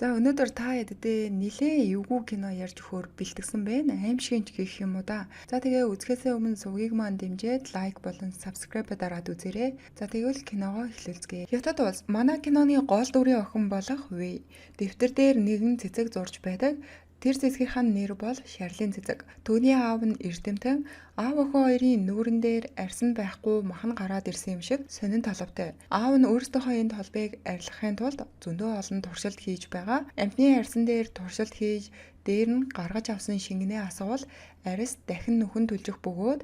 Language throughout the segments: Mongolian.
За өнөөдөр та хэддээ нилээн эвгүй кино ярьж өгөхөөр бэлтгэсэн байна. Аимшигч гэх юм уу да. За тэгээ үзэхээсээ өмнө сувгийг маань дэмжиж лайк болон subscribe дараад үзээрэй. За тэгвэл киногоо эхлүүлцгээе. Хятад улс манай киноны гол дүрийн охин болох Вэй. Дэвтэр дээр нэгэн цэцэг зурж байдаг. Тэр цэцгийнхаа нэр бол Шарлин цэцэг. Түүний аав нь эрдэмтэн. Аав охин хоёрын нүүрэн дээр арьсан байхгүй махан гараад ирсэн юм шиг сонин толготой. Аав нь өөрсдийнхөө энэ толбыг арилгахын тулд зөндөө олон туршилт хийж байгаа. Амьтны арьсан дээр туршилт хийж дээр нь гаргаж авсан шингэнээ асуувал арьс дахин нөхөн түлжих бөгөөд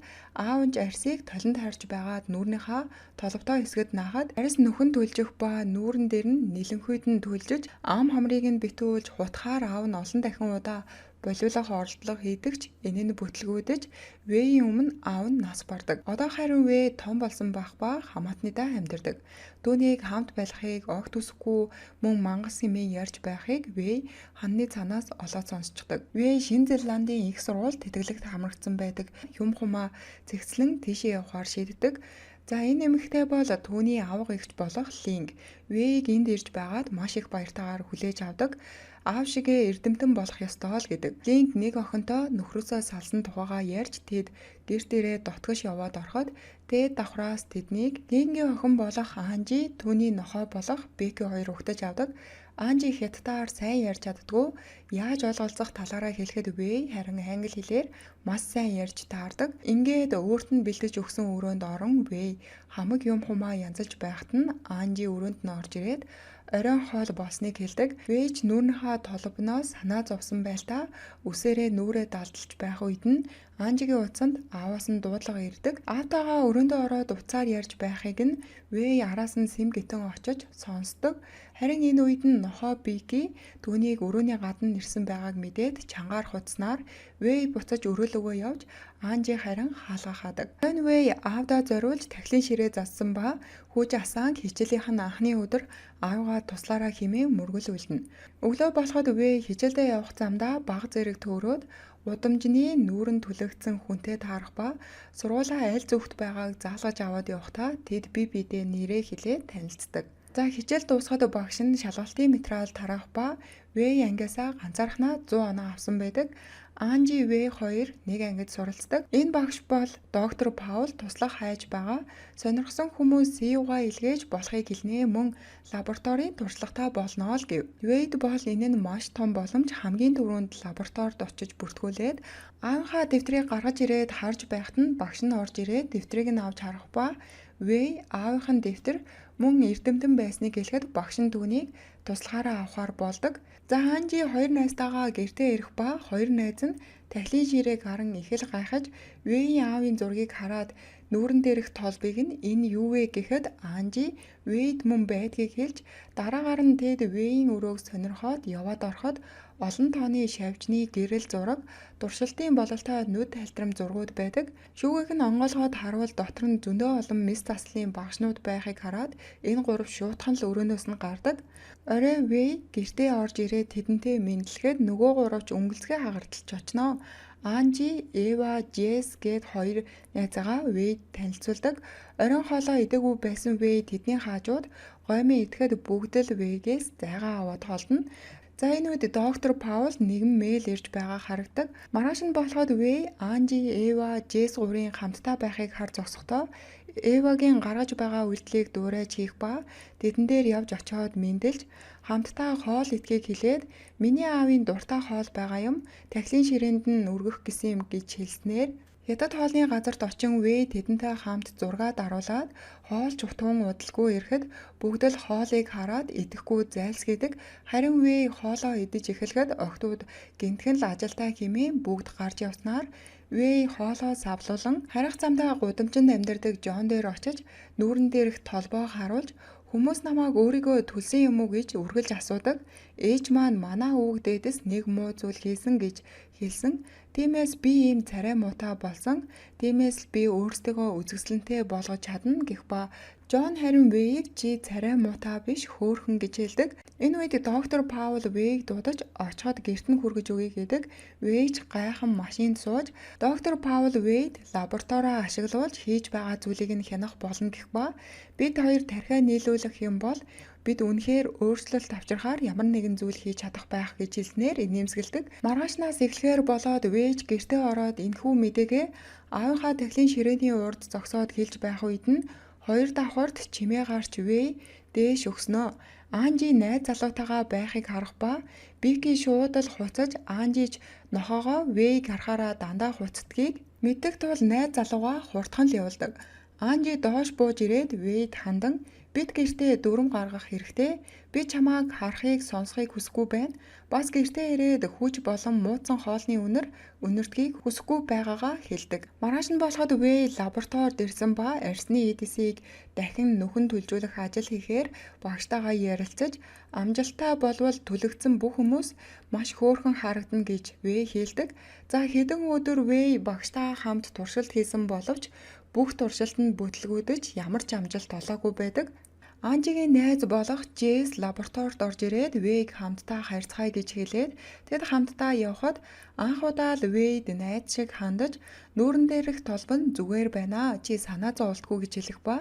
аав нь арьсыг толинд харж байгаад нүүрнийхаа толботой хэсгэд наахад арьс нөхөн түлжих ба нүүрэн дээр нь нэлэнхүйдэн түлжиж ам хамрыг нь битүүлж хутгаар аав нь олон дахин удаа болиулах оролдлого хийдэгч энэ нь бүтлгүүдэж Вэйийн өмнө аав нь нас бардаг. Одоо харин Вэй том болсон байх ба хамаатныдаа амьдардаг. Түүнийг хамт байлгахыг огт хүсэхгүй мөн мангас хэмээн ярьж байхыг Вэй ханны цанаас олоод сонсчдаг. Вэй Шинэ Зеландын их сургуульд тэтгэлэгт хамрагдсан байдаг. Юм хумаа цэгцлэн тийшээ явахаар шийддэг. За энэ эмэгтэй бол түүний авга эгч болох Линг. Вэйг энд ирж байгаад маш их баяртайгаар хүлээж авдаг. Аав шигээ эрдэмтэн болох ёстой л гэдэг. Линг нэг охинтой нөхрөөсөө салсан тухайгаа ярьж тэд гэрт ирээ дотгош яваад ороход дээд давхраас тэднийг Лингийн охин болох Анжи түүний нохой болох Беки хоёр угтаж авдаг. Анжи хятадаар сайн ярьж чаддгүй. Яаж ойлголцох талаараа хэлэхэд Вэй харин англи хэлээр маш сайн ярьж таардаг. Ингээд өөрт нь бэлдэж өгсөн өрөөнд орон Вэй хамаг юм хумаа янзалж байхад нь Анжи өрөөнд нь орж ирээд оройн хоол болсныг хэлдэг. Вэж нүүрнийхээ толбноос санаа зовсон байлтаа үсээрээ нүрээ далдалж байх үед нь Анжигийн утсанд ааваас нь дуудлага ирдэг. Аавтайгаа өрөөндөө ороод уцаар ярьж байхыг нь Вэй араас нь сэм гитэн очиж сонсдог. Харин энэ үед нь нохоо Бики түүнийг өрөөний гадна нэрсэн байгааг мэдээд чангаар хуцснаар Вэй буцаж өрөөлөгөө явж Анжи харин хаалга хаадаг. Энэ Вэй аавдаа зориулж тахилын ширээ зассан ба хүүж Асанг хичээлийнх нь анхны өдөр аавгаа туслаараа хэмээн мөргөл үлдэнэ. Өглөө болоход Вэй хичээлдээ явах замдаа баг зэрэг төөрөөд удамжны нүүрэн түлэгдсэн хүнтэй таарах ба сургуулаа аль зүгт байгааг заалгаж аваад явахдаа тэд бие биедээ нэрээ хэлээд танилцдаг. За хичээл дуусахад багш нь шалгалтын материал тараах ба Вэй ангиасаа ганцаархнаа 100 оноо авсан байдаг. Анжи Вэй хоёр нэг ангид суралцдаг. Энэ багш бол доктор Паул туслах хайж байгаа. Сонирхсон хүмүүс CU-га илгээж болохыг хэлнэ, мөн лабораторийн туршлагатай болно л гэв. Вэйд бол энэ нь маш том боломж, хамгийн түрүүнд лабораторид очиж бүртгүүлээд аавынхаа дэвтрийг гаргаж ирээд харж байхад нь багш нь орж ирээд дэвтрийг нь авч харах ба Вэй аавынхын дэвтэр мөн эрдэмтэн байсныг хэлэхэд багш нь түүнийг туслахаараа авахар болдог. За Анжи хоёр найзтайгаа гэртээ ирэх ба хоёр найз нь тахилын ширээг харан их л гайхаж Вэйийн аавын зургийг хараад нүүрэн дээрх толбыг нь энэ юу вэ гэхэд Анжи Вэйд мөн байдгийг хэлж дараагаар нь тэд Вэйийн өрөөг сонирхоод яваад ороход олон тооны шавжны гэрэл зураг, туршилтын бололтой нүд тайлтрам зургууд байдаг. Шүүгийг нь онгойлгоод харуул дотор нь зөндөө олон мэс заслын багшнууд байхыг хараад энэ гурав шуутхан л өрөөнөөс нь гардаг. Орой Вэй гэртээ орж ирээд тэдэнтэй мэдлэхэд нөгөө гуравч өнгөлцгөө хагарталж очноо. Анжи, Эва, Джесс гээд хоёр найзаагаа Вэйд танилцуулдаг. Оройн хоолоо идээгүй байсан Вэй тэдний хаажууд гомьёо идэхэд бүгд л Вэйгээс зайгаа аваад холдно. За энэ үед доктор Паул нэгэн мэйл ирж байгаа харагдаг. Маргааш нь болоход Вэй, Анжи, Эва, Джесс гурийн хамтдаа байхыг хар зогсохдоо Эвагийн гаргаж байгаа үйлдэлийг дуурайж хийх ба тэдэн дээр явж очиод мэндэлж хамтдаа хоол идэхийг хэлээд миний аавын дуртай хоол байгаа юм тахилын ширээнд нь өргөх гэсэн юм гэж хэлснээр Хятад хоолны газарт очин Вэй тэдэнтэй хамт зургаад аруулаад хоол чухтун удалгүй ирэхэд бүгд л хоолыг хараад идэхгүй зайлсхийдэг. Харин Вэй хоолоо идэж эхлэхэд охтууд гинтхэн л ажилтаа хэмээн бүгд гарч явснаар Вэй хоолоо савлуулан харих замдаа гудамжинд амьдардаг Жон дээр очиж нүүрэн дээрх толбоо харуулж хүмүүс намайг өөрийгөө төлсөн юм уу гэж үргэлж асуудаг. Ээж маань манай өвөг дээдэс нэг муу зүйл хийсэн гэж хэлсэн. Тиймээс би ийм царай муутай болсон. Тиймээс л би өөрсдөө үзэсгэлэнтэй болгож чадна гэх ба Жон харин Вэйг чи царай муутай биш хөөхөн гэж хэлдэг. Энэ үед доктор Паул Вэйг дуудаж очиход гэрт нь хүргэж өгье гэдэг. Вэйж гайхан машинд сууж доктор Паул Вэйд лабораториа ашиглуулж хийж байгаа зүйлийг нь хянах болно гэх ба бид хоёр тархиа нийлүүлэх юм бол бид үнэхээр өөрчлөлт авчрахаар ямар нэгэн зүйл хийж чадах байх гэж хэлснээр инээмсэгэлдэг. Маргаашнаас эхлэхээр болоод Вэйж гэртээ ороод энэхүү мэдээгээ аавынхаа дахлын ширээний урд зогсоод хэлж байх үед нь хоёр давхарт чимээ гарч Вэй дээш өгснөө. Анжи найз залуутайгаа байхыг харах ба Бики шууд л хуцаж Анжиж нохоогоо Вэйг харахаараа дандаа хуцдгийг мэддэг тул найз залуугаа хурдхан л явуулдаг. Анжи доош бууж ирээд Вэйд хандан бид гэртээ дүрм гаргах хэрэгтэй. Би чамааг харахыг сонсохыг хүсэхгүй байна. Бас гэртээ ирээд хүч болон муудсан хоолны үнэртгийг хүсэхгүй байгаагаа хэлдэг. Маргааш нь болоход Вэй лабораторид ирсэн ба арсны эдисийг дахин нүхэн түлжүүлэх ажил хийхээр багштайгаа ярилцаж амжилттай болвол түлэгдсэн бүх хүмүүс маш хөөрхөн харагдана гэж Вэй хэлдэг. За хэдэн өдөр Вэй багштайгаа хамт туршилт хийсэн боловч бүх туршилт нь бүтлгүүдэж ямар ч амжилт олоогүй байдаг. Анжигийн найз болох Джесс лабораторид орж ирээд Вэйг хамтдаа харьцгаая гэж хэлээд тэд хамтдаа явхад анх удаа л Вэйд найз шиг хандаж нүүрэн дээрх толбон зүгээр байна. Чи санаа зовлтгүй гэж хэлэх ба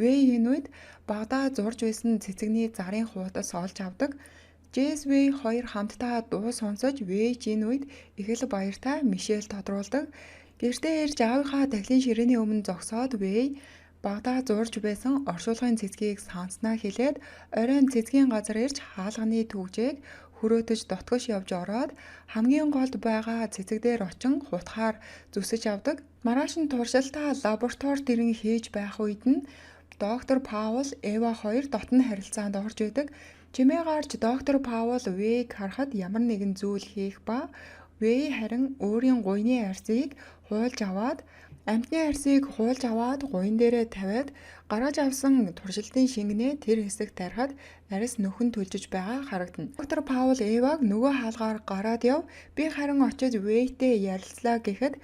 Вэй энэ үед багадаа зурж байсан цэцэгний зарын хуудас олж авдаг. Джесс Вэй хоёр хамтдаа дуу сонсож Вэйж энэ үед их л баяртай Мишель тодруулдаг. Гэртээ ирж аавынхаа дахлын ширээний өмнө зогсоод Вэй багадаа зурж байсан оршуулгын цэцгийг санснаа хэлээд оройн цэцгийн газар ирж хаалганы түгжээг хүрөөтөж дотгош явж ороод хамгийн голд байгаа цэцэг дээр очин хутгаар зүсэж авдаг. Маргааш нь туршилтаа лабораторид ирэн хийж байх үед нь доктор Паул, Эва хоёр дотн харилцаанд орж идэг. Чимээ гарч доктор Паул Вэйг харахад ямар нэгэн зүйл хийх ба Вэй харин өөрийн гуйны арсыг хуулж аваад амтны арсыг хуулж аваад гуйн дээрээ тавиад гаргаж авсан туршилтын шингэнээ тэр хэсэгт тарихад арьс нөхөн түлжиж байгаа харагдана. Доктор Паул Эваг нөгөө хаалгаар гараад яв. Би харин очиж Вэйтэй ярилцлаа гэхэд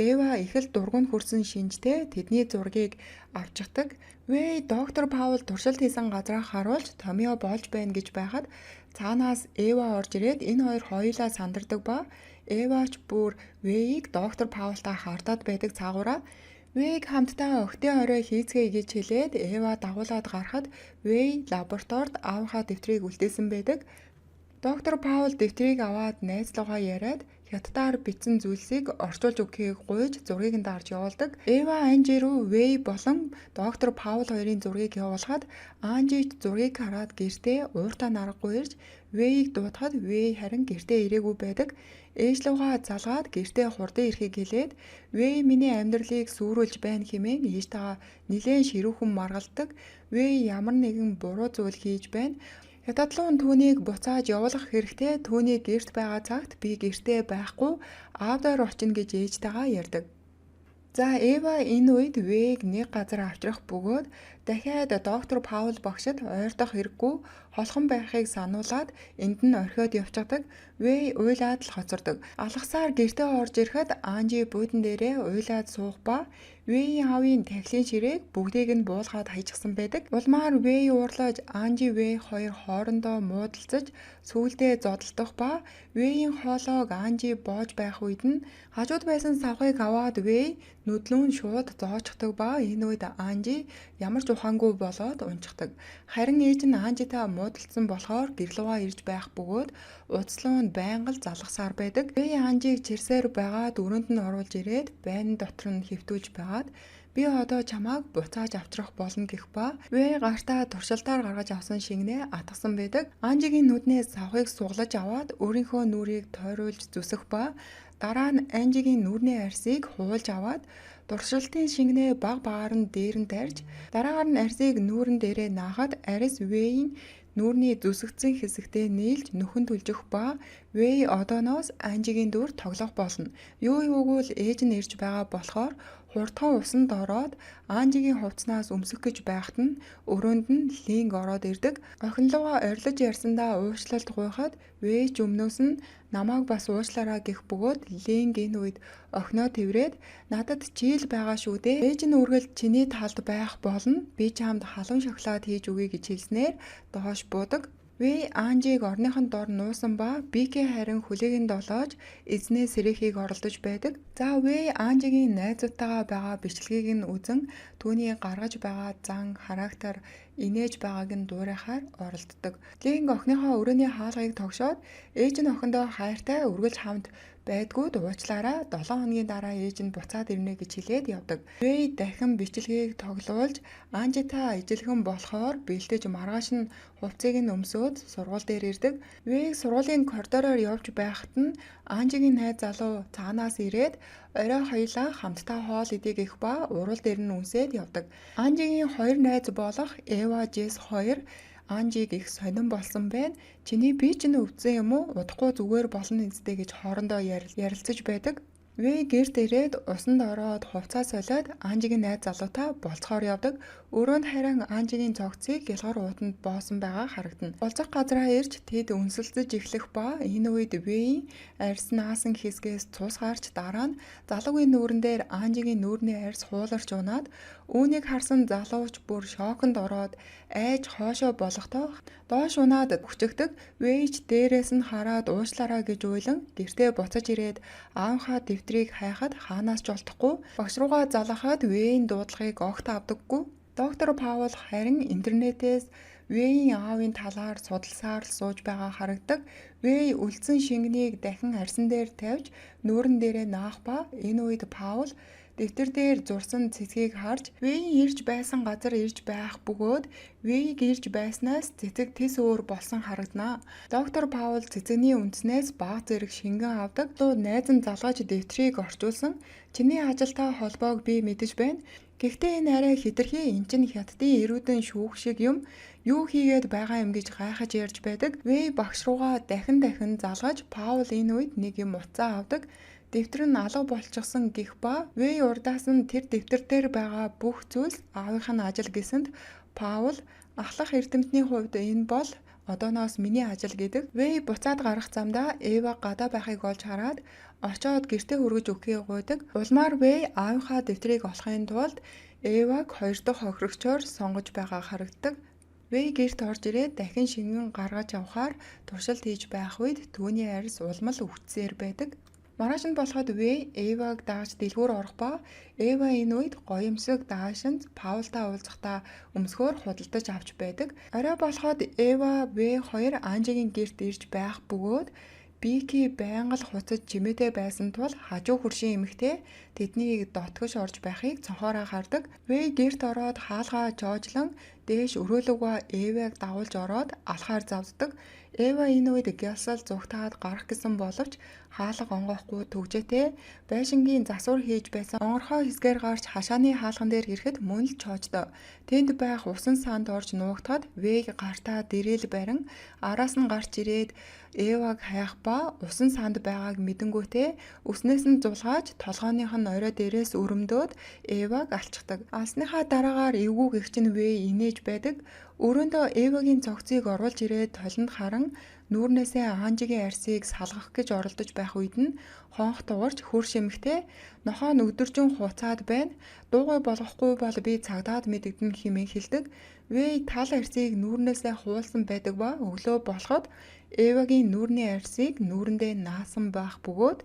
Эва их л дургуун хүрсэн шинжтэй тэдний зургийг авчихдаг. Вэй доктор Паул туршилт хийсэн газраа харуулж томьёо болж байна гэж байхад цаанаас Эва орж ирээд энэ хоёр хоёулаа сандардаг ба Эвач бүр Вэйг доктор Паултай хардаад байдаг цаагаараа Вэйг хамтдаа охидын орой хийцгээе гэж хэлээд Эва дагуулад гарахад Вэй лабораторид аавынхаа дэвтрийг үлдээсэн байдаг. Доктор Паул дэвтрийг аваад найзлуугаа яриад хятадаар бичсэн зүйлсийг орчуулж өгөхийг гуйж зургийг нь дарж явуулдаг. Эва Анжи руу Вэй болон доктор Паул хоёрын зургийг явуулахад Анжич зургийг хараад гэртээ ууртаа наргагүй ирж Вэйг дуудахад Вэй харин гэртээ ирээгүй байдаг. Ээжлүүгээ залгаад гэртээ хурдан ирэхийг хэлээд Вэй миний амьдралыг сүрүүлж байна хэмээн ээжтэйгээ нэлээд ширүүхэн маргалдаг. Вэй ямар нэгэн буруу зүйл хийж байна. Хятадлуун түүнийг буцааж явуулах хэрэгтэй. Түүний гэрт байгаа цагт би гэртээ байхгүй аавдаар очино гэж ээжтэйгээ ярьдаг. За Эва энэ үед Вэйг нэг газар авчрах бөгөөд дахиад доктор Паул багшид ойртох хэрэггүй холхон байхыг сануулад энд нь орхиод явчихдаг. Вэй уйлаад л хоцордог. Алгасаар гэртээ орж ирэхэд Анжи буудан дээрээ уйлаад суух ба Вэйийн аавын тахилын ширээг бүгдийг нь буулгаад хаячихсан байдаг. Улмаар Вэй уурлаж Анжи Вэй хоёр хоорондоо муудалцаж сүүлдээ зодтолдох ба Вэйийн хоолойг Анжи боож байх үед нь хажууд байсан савхыг аваад Вэй нүдлүүн шууд зоочдаг ба энэ үед Анжи ямар ч ухаангүй болоод унчихдаг. Харин ээж нь Анжитай муудалцсан болохоор гэрлүүгээ ирж байх бөгөөд уцлуунд байнга л залгасаар байдаг. Вэй Анжиг чирсээр байгаад өрөөнд нь оруулж ирээд байрны дотор нь хэвтүүлж байгаад би одоо чамааг буцааж авчрах болно гэх ба Вэй гартаа туршилтаар гаргаж авсан шингэнээ атгасан байдаг. Анжигийн нүднээс савхыг суглаж аваад өөрийнхөө нүрийг тойруулж зүсэх ба дараа нь Анжигийн нүрний арсыг хуулж аваад туршилтын шингэнээ баг багаар нь дээр нь тарьж дараагаар нь арсыг нүүрэн дээрээ наахад арьс Вэйийн нүүрний зүсэгдсэн хэсэгтээ нийлж нөхөн түлжих ба Вэй одооноос Анжигийн дүр тоглох болно. Юу юугүй л ээж нь ирж байгаа болохоор хурдхан усанд ороод Анжигийн хувцснаас өмсөх гэж байхад нь өрөөнд нь линг ороод ирдэг. Охинлуугаа орилж ярьсандаа уучлалт гуйхад Вэй ч өмнөөс нь намайг бас уучлаарай гэх бөгөөд линг энэ үед охиноо тэврээд надад чийл байгаа шүү дээ. Ээж нь үргэлж чиний талд байх болно. Би чамд халуун шоколад хийж өгье гэж хэлснээр доош буудаг. Вэй Анжиг орныхон дор нуусан ба Бики харин хүлээгэнд долоож эзнээ сэрэхийг оролдож байдаг. За Вэй Анжигийн найзуудтайгаа байгаа бичлэгийг нь үзэн түүний гаргаж байгаа зан, характер, инээж байгааг нь дуурайхаар оролддог. Линк охиныхоо өрөөний хаалгыг тогшоод ээж нь охиндоо хайртай үргэлж хамт байдгүйд уучлаарай 7 хоногийн дараа ээж нь буцаад ирнэ гэж хэлээд явдаг. Вэй дахин бичлэгийг тоглуулж Анжитай ижилхэн болохоор бэлдэж маргааш нь хувцсыг нь өмсөөд сургууль дээр ирдэг. Вэйг сургуулийн коридороор явж байхад нь Анжигийн найз залуу цаанаас ирээд орой хоёлаа хамтдаа хоол идэх гэх ба урал дээр нь үнсээд явдаг. Анжигийн хоёр найз болох Эва Жес хоёр Анжиг их сонирн болсон байна. Чиний би ч өвдсөн юм уу? Удахгүй зүгээр болно үстэй гэж хоорондоо ярилцаж байдаг. Вэй гэрт ирээд усанд ороод хувцас солиод Анжигийн найз залуутай болцохоор явдаг. Өрөөнд харин Анжигийн цогцыг гялгар уутанд боосон байгаа харагдана. Болцох газраа ирж тэд үнсэлцэж эхлэх ба энэ үед Вэйийн арьс наасан хэсгээс цус гарч дараа нь залуугийн нүүрэн дээр Анжигийн нүүрний арьс хууларч унаад үүнийг харсан залууч бүр шоконд ороод айж хоошоо болохдоо доош унаад хүчигдэг. Вэйч дээрээс нь хараад уучлаарай гэж уйлан гэртээ буцаж ирээд аавынхаа дэвтрийг хайхад хаанаас ч олдохгүй багш руугаа залгахад Вэйийн дуудлагыг огт авдаггүй. Доктор Паул харин интернетээс Вэйийн аавын талаар судалсаар л сууж байгаа харагдаг. Вэй үлдсэн шингэнийг дахин арьсан дээр тавьж нүүрэн дээрээ наах ба энэ үед Паул дэвтэр дээр зурсан цэцгийг харж Вэйийн ирж байсан газар ирж байх бөгөөд Вэйг ирж байснаас цэцэг тис өөр болсон харагдана. Доктор Паул цэцэгний үндснээс баг зэрэг шингэн авдаг. Луу найз нь залгаж дэвтрийг орчуулсан. Чиний ажилтай холбоог би мэдэж байна. Гэхдээ энэ арай хэтэрхий эн чинь хятадын эрүүдэн шүүх шиг юм. Юу хийгээд байгаа юм гэж гайхаж ярьж байдаг. Вэй багш руугаа дахин залгаж Паул энэ үед нэг юм уцаа авдаг. Дэвтэр нь алга болчихсон гэх ба Вэй урдаас нь тэр дэвтэр дээр байгаа бүх зүйлс аавынх нь ажил гэсэнд Паул ахлах эрдэмтний хувьд энэ бол одооноос миний ажил гэдэг. Вэй буцаад гарах замдаа Эва гадаа байхыг олж хараад очоод гэртээ хүргэж өгөхийг гуйдаг. Улмаар Вэй аавынхаа дэвтрийг олохын тулд Эваг хоёр дахь хохирогчоор сонгож байгаа харагддаг. Вэй гэрт орж ирээд дахин шингэн гаргаж авахаар туршилт хийж байх үед түүний арьс улмал өвчсээр байдаг. Маргааш нь болоход Вэй Эваг дааж дэлгүүр орох ба Эва энэ үед гоёмсог даашинз Паултай уулзахдаа өмсгөөр худалдаж авч байдаг. Орой болоход Эва Вэй хоёр Анжигийн гэрт ирж байх бөгөөд Бики байнга л хуцаж чимээтэй байсан тул хажуу хөршийн эмэгтэй тэднийг дотгош орж байхыг цонхоороо хардаг. Вэй гэрт ороод хаалгаа жоожлон дээш өрөөлөгөө Эваг дагуулж ороод алхаар завддаг. Эва энэ үед гялсал зүгтаад гарах гэсэн боловч хаалга онгоохгүй төгжээтэй байшингийн засвар хийж байсан онгорхой хэсгээр гарч хашааны хаалган дээр ирэхэд мөн л чоождоо. Тэнд байх усан санд орж нуугдахад Вэг гартаа дэрэл барин араас нь гарч ирээд Эваг хайх ба усан санд байгааг мэдэнгүүтээ өснөөс нь зулгааж толгойнх нь орой дээрээс өрөмдөөд Эваг алчдаг. Алсныхаа дараагаар эвгүй гэгч нь Вэй инээж байдаг. Өрөөндөө Эвагийн цогцыг оруулж ирээд толинд харан нүүрнээсээ Анжигийн арьсыг салгах гэж оролдож байх үед нь хонх дугарч хөр шимэгтэй нохоо нь өдөржин хуцаад байна. Дуугүй болгохгүй бол би цагдаад мэдэгдэн хэмээн хэлдэг. Вэй тал арьсыг нүүрнээсээ хуулсан байдаг ба өглөө болоход Эвагийн нүүрний арьсыг нүүрэндээ наасан байх бөгөөд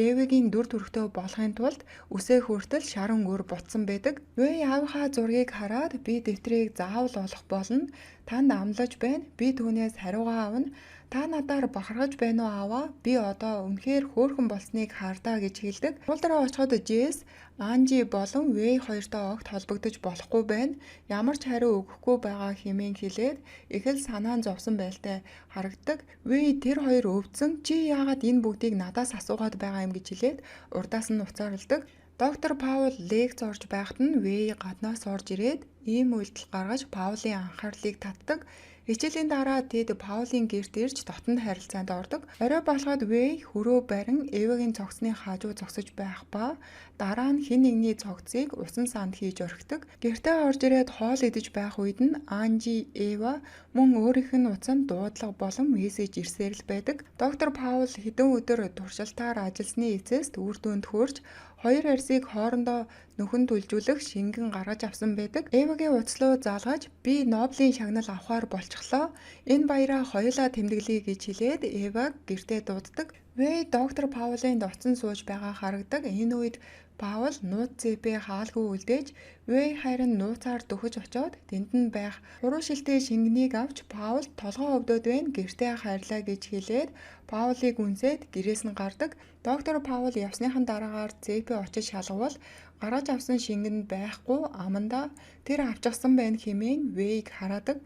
Эвагийн дүр төрхтөө болохын тулд үсээ хүртэл шаран өр ботсон байдаг. Вэй аавынхаа зургийг хараад би дэвтрийг заавал олох болно. Танд амлаж байна. Би түүнээс хариугаа авна. Та надаар бахархаж байна уу ааваа? Би одоо үнэхээр хөөрхөн болсныг хардаа гэж хэлдэг. Суулдраа очиход Жэс Анжи болон Вэй хоёртой огт холбогдож болохгүй байна. Ямар ч хариу өгөхгүй байгаа хэмээн хэлээд их л санаан зовсон байлтай харагдаг. Вэй тэр хоёр өвдсөн. Чи яагаад энэ бүгдийг надаас асуугаад байгаа юм гэж хэлээд урдаас нь уцаарладаг. Доктор Паул лекц орж байхад нь Вэй гаднаас орж ирээд ийм үйлдэл гаргаж Паулын анхаарлыг татдаг. Хичээлийн дараа тэд Паулийн гэрт ирж дотнд харилцаанд ордог. Орой болоход Вэй хөрөө барин Эвагийн цогцны хажуу зогсож байх ба дараа нь хэн нэгний цогцыг усан санд хийж орхидог. Гэртээ орж ирээд хоол идэж байх үед нь Анжи, Эва мөн өөрийнх нь уцанд дуудлага болон мессеж ирсээр л байдаг. Доктор Паул хэдэн өдөр туршилтаар ажилласны эцэст үр дүнд хүрч хоёр арьсыг хоорондоо нөхөн түлжүүлэх шингэн гаргаж авсан байдаг. Эвагийн уцлуу заалгаж би Нобелийн шагнал авахар болчих болчихлоо. Энэ баяраа хоёулаа тэмдэглэе гэж хэлээд Эваг гэртээ дууддаг. Вэй доктор Паулын доцсон сууж байгаа харагдаг. Энэ үед Паул нууц зэпээ хаалгүй үлдээж Вэй харин нууцаар дөхөж очоод тэнд нь байх уруу шилтэй шингэнийг авч Паул толгоо өвдөд байна гэртээ хайрлаа гэж хэлээд Паулыг үнсээд гэрээс нь гардаг. Доктор Паул явсныхан дараагаар зэпээ очиж шалгавал гаргаж авсан шингэнд байхгүй амандаа тэр авчихсан байна хэмээн Вэйг хараадаг.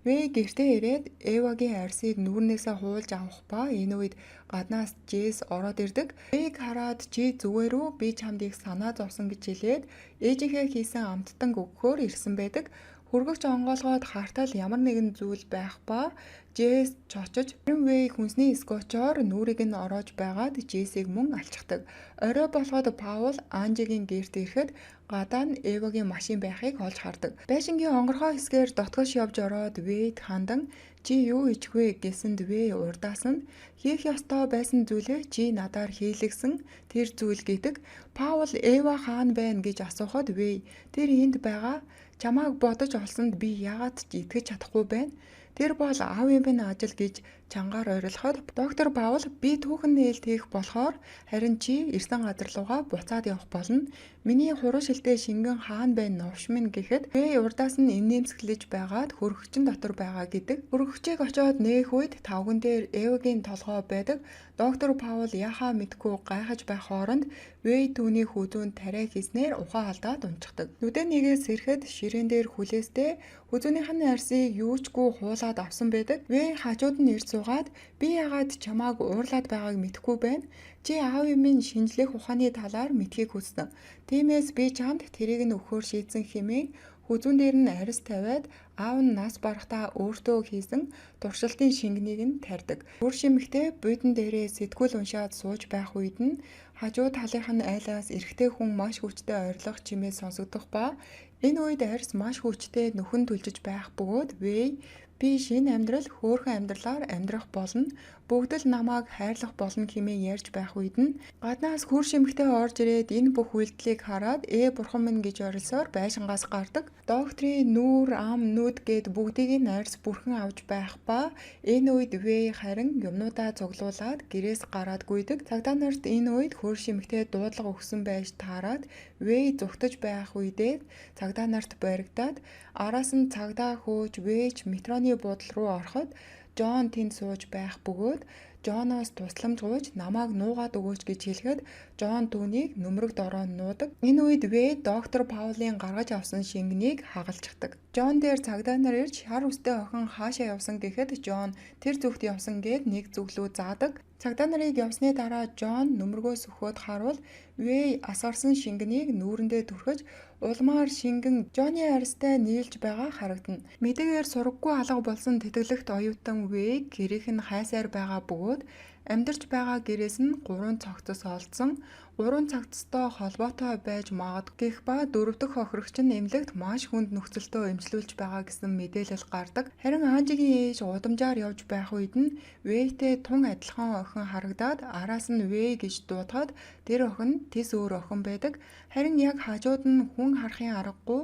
Вэй гэртээ ирээд Эвагийн арьсыг нүүрнээсээ хуулж авах ба энэ үед гаднаас Жэс ороод ирдэг. Вэйг хараад чи зүгээр үү? Би чамд их санаа зовсон гэж хэлээд ээжийнхээ хийсэн амттан өгөхөөр ирсэн байдаг. Хүргэгч онгоолгоод хартал ямар нэгэн зүйл байх ба Жэс чочож Вэй хүнсний скотчоор нүрийг нь ороож байгаад Жэсийг мөн алчдаг. Орой болгоод Паул Анжигийн гэрт ирэхэд гадаа нь Эвагийн машин байхыг олж хардаг. Байшингийн онгорхой хэсгээр дотгош явж ороод Вэйд хандан чи юу ичх вэ гэсэнд Вэй урдаас нь хийх ёстой байсан зүйлээ чи надаар хийлгсэн тэр зүйл гэдэг. Паул Эва хаана байна гэж асуухад Вэй тэр энд байгаа. Чамааг бодож олсонд би яагаад ч итгэж чадахгүй байна. Тэр бол аав юм бэ ажил гэж чангаар ойрлоход доктор Паул би түүхэн нээлт хийх болохоор харин чи ирсэн газар руугаа буцаад явах болно. Миний хуруу шилтэй шингэн хаана байна новш минь гэхэд Вэй урдаас нь инээмсэглэж байгаад хөргөгчн дотор байгаа гэдэг. Хөргөгчийг очоод нээх үед тавган дээр Эвагийн толгой байдаг. Доктор Паул яхаа мэдгүй гайхаж байх хооронд Вэй түүний хүзүүнд тариа хийснээр ухаан алдаад унчихдаг. Нүдэн нэгээс сэрэхэд ширээн дээр хүлээстэй хүзүүнийх нь арьсыг юучгүй хуулаад авсан байдаг. Вэй хажууд нь ирж суугаад би яагаад чамааг уурлаад байгааг мэдэхгүй байна. Чи аавын минь шинжлэх ухааны талаар мэдхийг хүссэн. Тиймээс би чамд тэрийг нь өгөхөөр шийдсэн хэмээн хүзүүн дээр нь арьс тавиад аав нь нас барахтаа өөртөө хийсэн туршилтын шингэнийг нь тарьдаг. Бүр шимэгтэй будин дээрээ сэтгүүл уншаад сууж байх үед нь хажуу талынх нь айлаас эрэгтэй хүн маш хүчтэй ойрлох чимээ сонсогдох ба энэ үед арьс маш хүчтэй нөхөн түлжиж байх бөгөөд Вэй би шинэ амьдрал хөөрхөн амьдралаар амьдрах болно. Бүгд л намайг хайрлах болно хэмээн ярьж байх үед нь гаднаас хүр шимэгтэй орж ирээд энэ бүх үйлдэлийг хараад бурхан минь гэж орилсоор байшингаас гардаг. Докторийн нүүр, ам, нүд гэд бүгдийг нь арьс бүрхэн авч байх ба энэ үед Вэй харин юмнуудаа цуглуулад гэрээс гараад гүйдэг. Цагдаа нарт энэ үед хүр шимэгтэй дуудлага өгсөн байж таарад Вэй зүгтэж байх үедээ цагдаа нарт баригдаад араас нь цагдаа хөөж Вэйч метроны буудлал руу ороход Жон тэнд сууж байх бөгөөд Жоноос тусламж гуйж намайг нуугаад өгөөч гэж хэлэхэд Жон түүнийг нүмерэг дороо нуудаг. Энэ үед Вэй доктор Паулын гаргаж авсан шингэнийг хагалчихдаг. Жон дээр цагдаа нар ирж шар үстэй охин хаашаа явсан гэхэд Жон тэр зүгт явсан гэд нэг зүглүү заадаг. Цагдаа нарыг явсны дараа Жон нүмергөөс өгөхөд харуул Вэй асгарсан шингэнийг нүүрэндээ түрхэж улмаар шингэн Жоны арьстай нийлж байгаа харагдана. Мэдээгээр сураггүй алга болсон тэтгэлэгт оюутан Вэй гэрийнх нь хайсаар байгаа бөгөөд амьдарч байгаа гэрээс нь 3 цогцос олдсон. 3 цогцостой холбоотой байж магад гэх ба 4 дахь хохирогч нь эмнэлэгт маш хүнд нөхцөлтөө эмчилүүлж байгаа гэсэн мэдээлэл гардаг. Харин Анжигийн ээж удамжаар явж байх үед нь Вэйтэй тун адилхан охин харагдаад араас нь Вэй гэж дуудахад тэр охин тис өөр охин байдаг. Харин яг хажууд нь хүн харахын аргагүй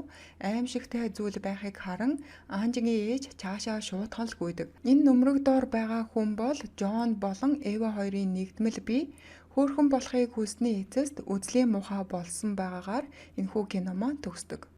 аимшигтай зүйл байхыг харан Анжигийн ээж цаашаа шуутган л гүйдэг. Энэ нүмерэг доор байгаа хүн бол Жон болон Эва хоёрын нэгдмэл бие. Хөөрхөн болохыг хүссний эцэст үзлийн муухай болсон байгаагаар энэхүү кино маань төгсдөг.